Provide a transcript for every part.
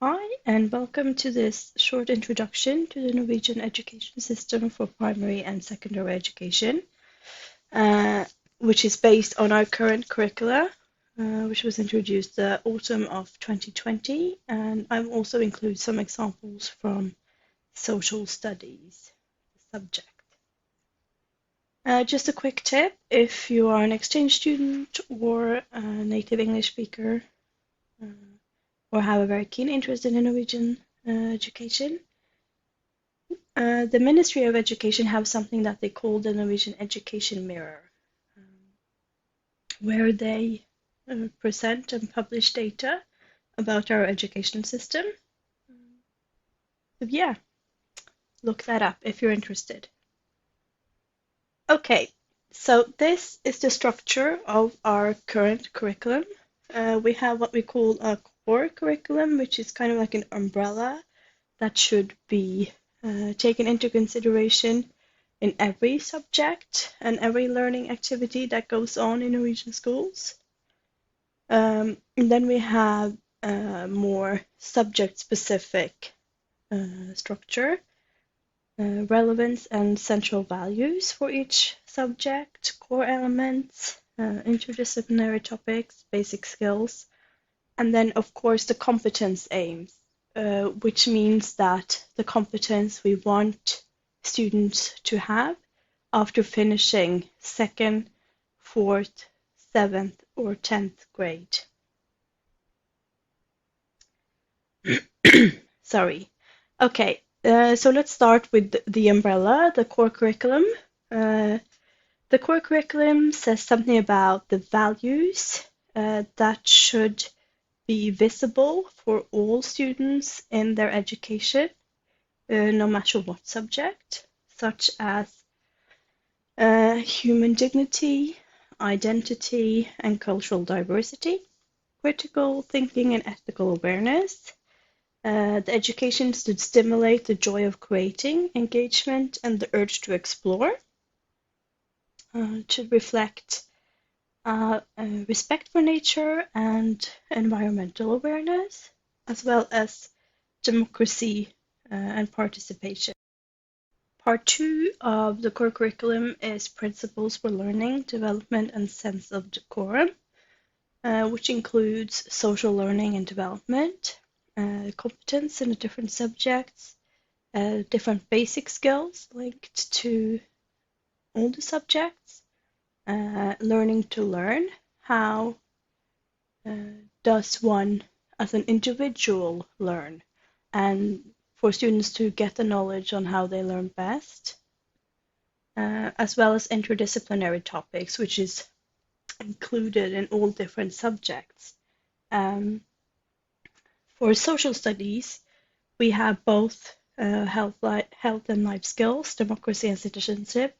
Hi, and welcome to this short introduction to the Norwegian education system for primary and secondary education, uh, which is based on our current curricula, which was introduced the autumn of 2020, and I will also include some examples from social studies subject. Just a quick tip, if you are an exchange student or a native English speaker, uh, or have a very keen interest in Norwegian education, the Ministry of Education have something that they call the Norwegian Education Mirror, um, where they present and publish data about our education system. So yeah, look that up if you're interested. Okay, so this is the structure of our current curriculum. We have what we call a core curriculum, which is kind of like an umbrella that should be taken into consideration in every subject and every learning activity that goes on in Norwegian schools. And then we have more subject-specific structure, relevance and central values for each subject, core elements, interdisciplinary topics, basic skills, and then, of course, the competence aims, which means that the competence we want students to have after finishing second, fourth, seventh, or 10th grade. Sorry. Okay, so let's start with the umbrella, the core curriculum. Uh, the core curriculum says something about the values that should be visible for all students in their education, no matter what subject, such as human dignity, identity, and cultural diversity, critical thinking and ethical awareness. The education should stimulate the joy of creating, engagement, and the urge to explore. It should reflect respect for nature and environmental awareness, as well as democracy and participation. Part two of the core curriculum is Principles for Learning, Development, and Sense of Decorum, which includes social learning and development, competence in the different subjects, different basic skills linked to all the subjects, learning to learn, how does one as an individual learn, and for students to get the knowledge on how they learn best, as well as interdisciplinary topics, which is included in all different subjects. Um, for social studies, we have both health and life skills, democracy and citizenship,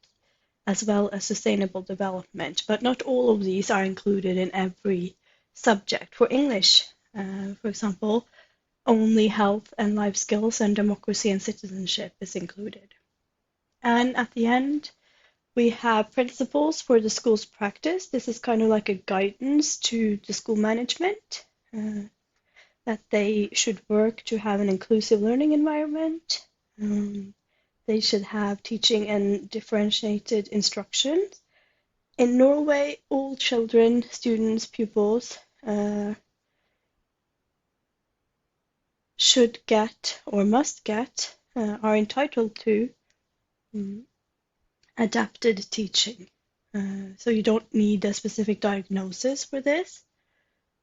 as well as sustainable development. But not all of these are included in every subject. For English, for example, only health and life skills and democracy and citizenship is included. And at the end, we have principles for the school's practice. This is kind of like a guidance to the school management that they should work to have an inclusive learning environment. They should have teaching and differentiated instruction. In Norway, all children, students, pupils should get or must get, are entitled to adapted teaching. So you don't need a specific diagnosis for this.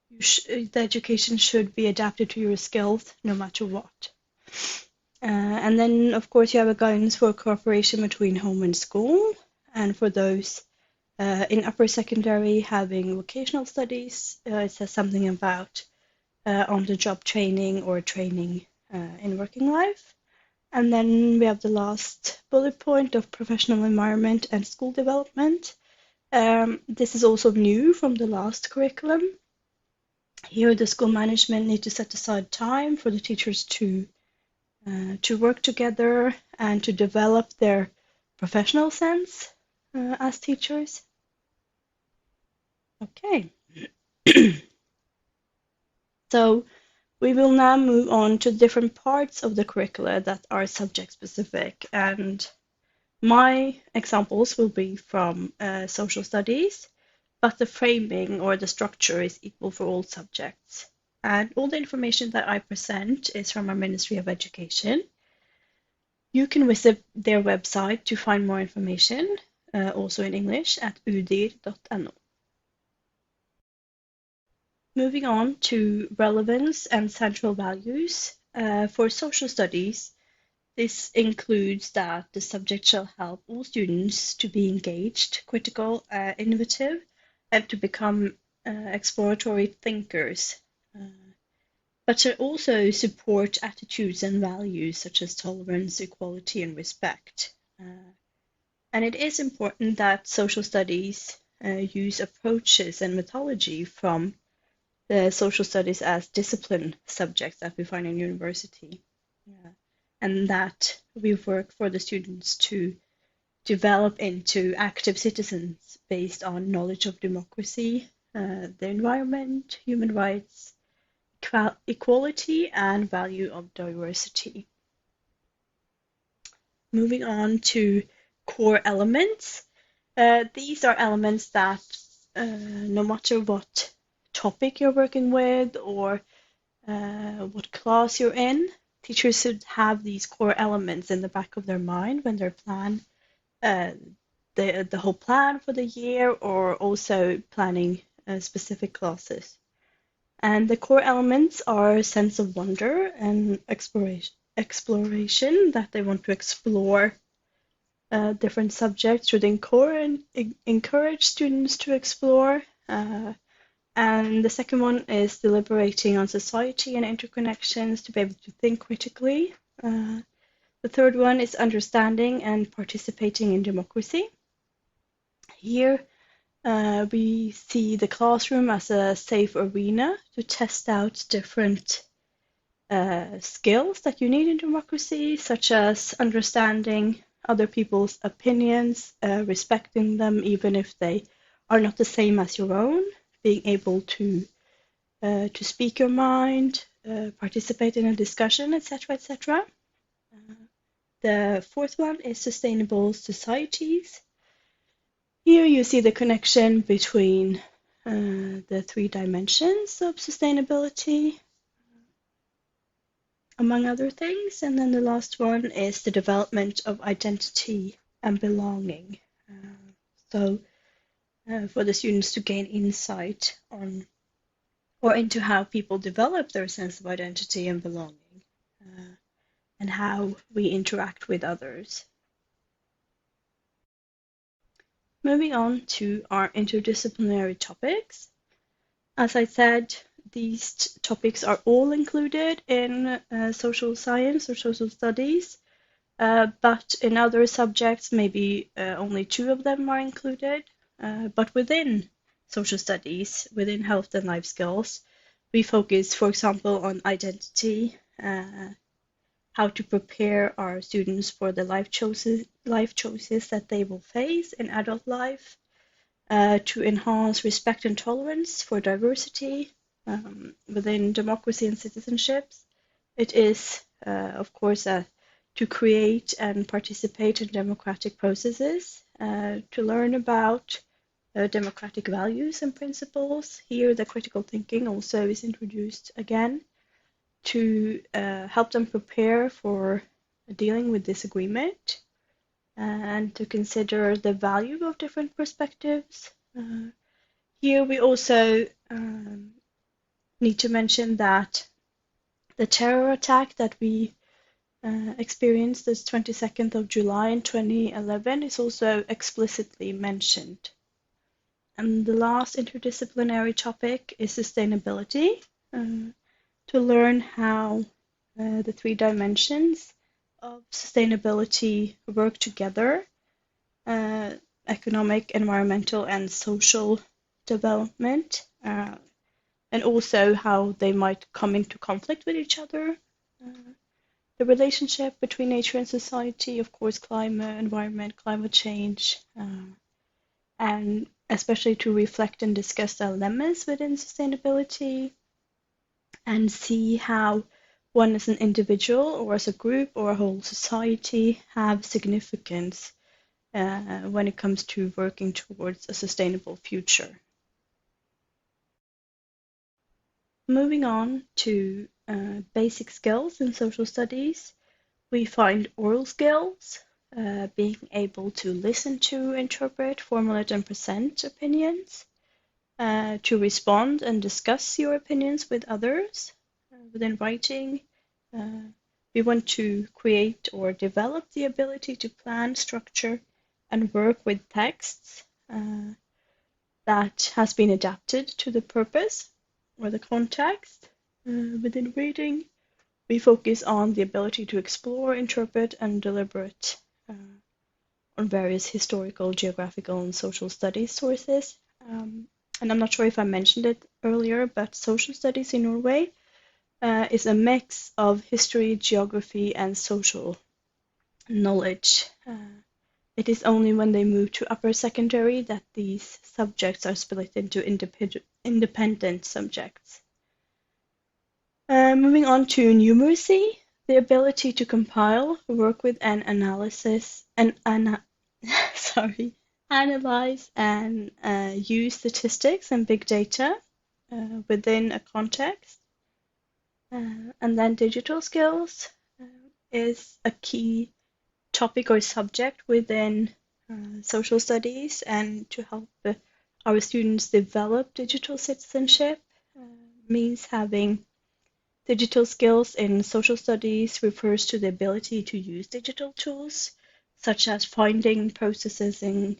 The education should be adapted to your skills no matter what. And then, of course, you have a guidance for cooperation between home and school. And for those in upper secondary having vocational studies, it says something about on-the-job training or training in working life. And then we have the last bullet point of professional environment and school development. This is also new from the last curriculum. Here, the school management need to set aside time for the teachers to work together and to develop their professional sense as teachers. Okay. So We will now move on to different parts of the curricula that are subject specific, and my examples will be from social studies, but the framing or the structure is equal for all subjects. And all the information that I present is from our Ministry of Education. You can visit their website to find more information, also in English, at udir.no. Moving on to relevance and central values. For social studies, this includes that the subject shall help all students to be engaged, critical, innovative, and to become exploratory thinkers, but to also support attitudes and values such as tolerance, equality, and respect. And it is important that social studies use approaches and methodology from the social studies as discipline subjects that we find in university. And that we work for the students to develop into active citizens based on knowledge of democracy, the environment, human rights, equality, and value of diversity. Moving on to core elements. These are elements that no matter what topic you're working with or what class you're in, teachers should have these core elements in the back of their mind when they're planning the whole plan for the year or also planning specific classes. And the core elements are a sense of wonder and exploration that they want to explore different subjects within core and encourage students to explore. And the second one is deliberating on society and interconnections to be able to think critically. The third one is understanding and participating in democracy. Here we see the classroom as a safe arena to test out different skills that you need in democracy, such as understanding other people's opinions, respecting them even if they are not the same as your own, being able to speak your mind, participate in a discussion, etc., etc. The fourth one is sustainable societies. Here you see the connection between the 3 dimensions of sustainability, among other things. And then the last one is the development of identity and belonging. So for the students to gain insight on or into how people develop their sense of identity and belonging, and how we interact with others. Moving on to our interdisciplinary topics. As I said, these topics are all included in social science or social studies, but in other subjects, maybe only 2 of them are included. But within social studies, within health and life skills, we focus, for example, on identity, how to prepare our students for the life choices that they will face in adult life, to enhance respect and tolerance for diversity within democracy and citizenships. It is, of course, to create and participate in democratic processes, to learn about democratic values and principles. Here, the critical thinking also is introduced again to help them prepare for dealing with disagreement and to consider the value of different perspectives. Here we also need to mention that the terror attack that we experienced this 22nd of July in 2011 is also explicitly mentioned. And the last interdisciplinary topic is sustainability, to learn how the 3 dimensions of sustainability work together, economic, environmental, and social development, and also how they might come into conflict with each other. The relationship between nature and society, of course, climate, environment, climate change, and especially to reflect and discuss dilemmas within sustainability, and see how one as an individual or as a group or a whole society have significance when it comes to working towards a sustainable future. Moving on to basic skills in social studies, we find oral skills, being able to listen to, interpret, formulate, and present opinions, to respond and discuss your opinions with others within writing. We want to create or develop the ability to plan, structure, and work with texts that has been adapted to the purpose or the context. Within reading, we focus on the ability to explore, interpret, and deliberate on various historical, geographical, and social studies sources. And I'm not sure if I mentioned it earlier, but social studies in Norway is a mix of history, geography, and social knowledge. It is only when they move to upper secondary that these subjects are split into independent subjects. Moving on to numeracy, the ability to compile, work with, and analyze and use statistics and big data within a context. And then digital skills is a key topic or subject within social studies, and to help our students develop digital citizenship means having digital skills in social studies refers to the ability to use digital tools such as finding, processing,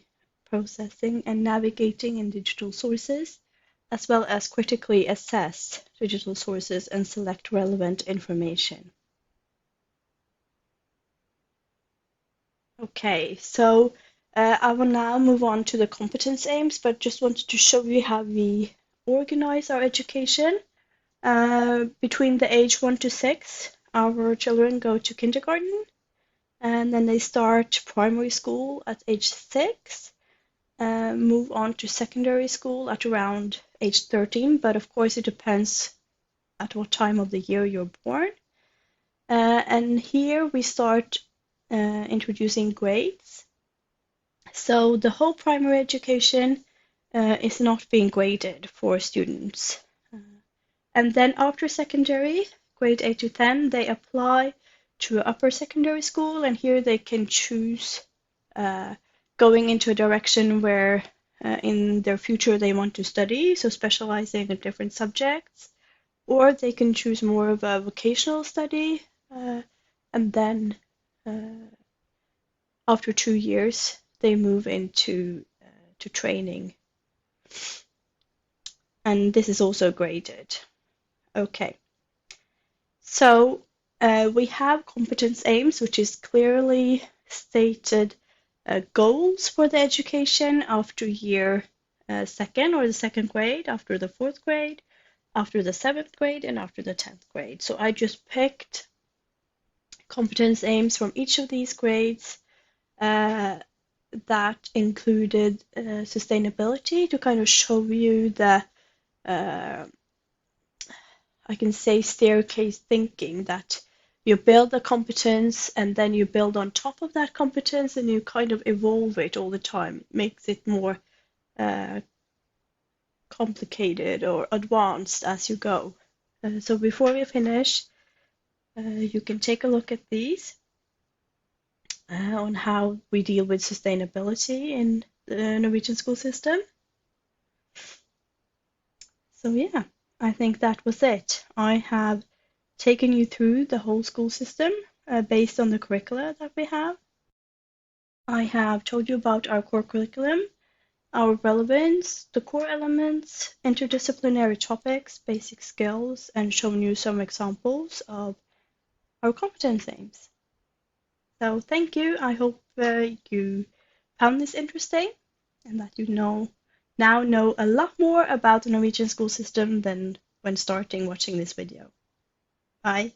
and navigating in digital sources, as well as critically assess digital sources and select relevant information. Okay, so I will now move on to the competence aims, but just wanted to show you how we organize our education. Between the age 1 to 6, our children go to kindergarten, and then they start primary school at age 6, move on to secondary school at around age 13, but of course it depends at what time of the year you're born. And here we start introducing grades. So the whole primary education is not being graded for students. And then after secondary, grade 8 to 10, they apply to upper secondary school, and here they can choose going into a direction where in their future they want to study, so specializing in different subjects, or they can choose more of a vocational study, and then after 2 years they move into to training, and this is also graded. Okay, so we have competence aims, which is clearly stated goals for the education after year 2nd or the 2nd grade, after the 4th grade, after the 7th grade, and after the 10th grade. So I just picked competence aims from each of these grades that included sustainability to kind of show you the I can say staircase thinking, that you build the competence and then you build on top of that competence and you kind of evolve it all the time. It makes it more complicated or advanced as you go. So before we finish, you can take a look at these on how we deal with sustainability in the Norwegian school system. So yeah. I think that was it. I have taken you through the whole school system based on the curricula that we have. I have told you about our core curriculum, our relevance, the core elements, interdisciplinary topics, basic skills, and shown you some examples of our competence aims. So thank you. I hope you found this interesting and that you now know a lot more about the Norwegian school system than when starting watching this video. Bye.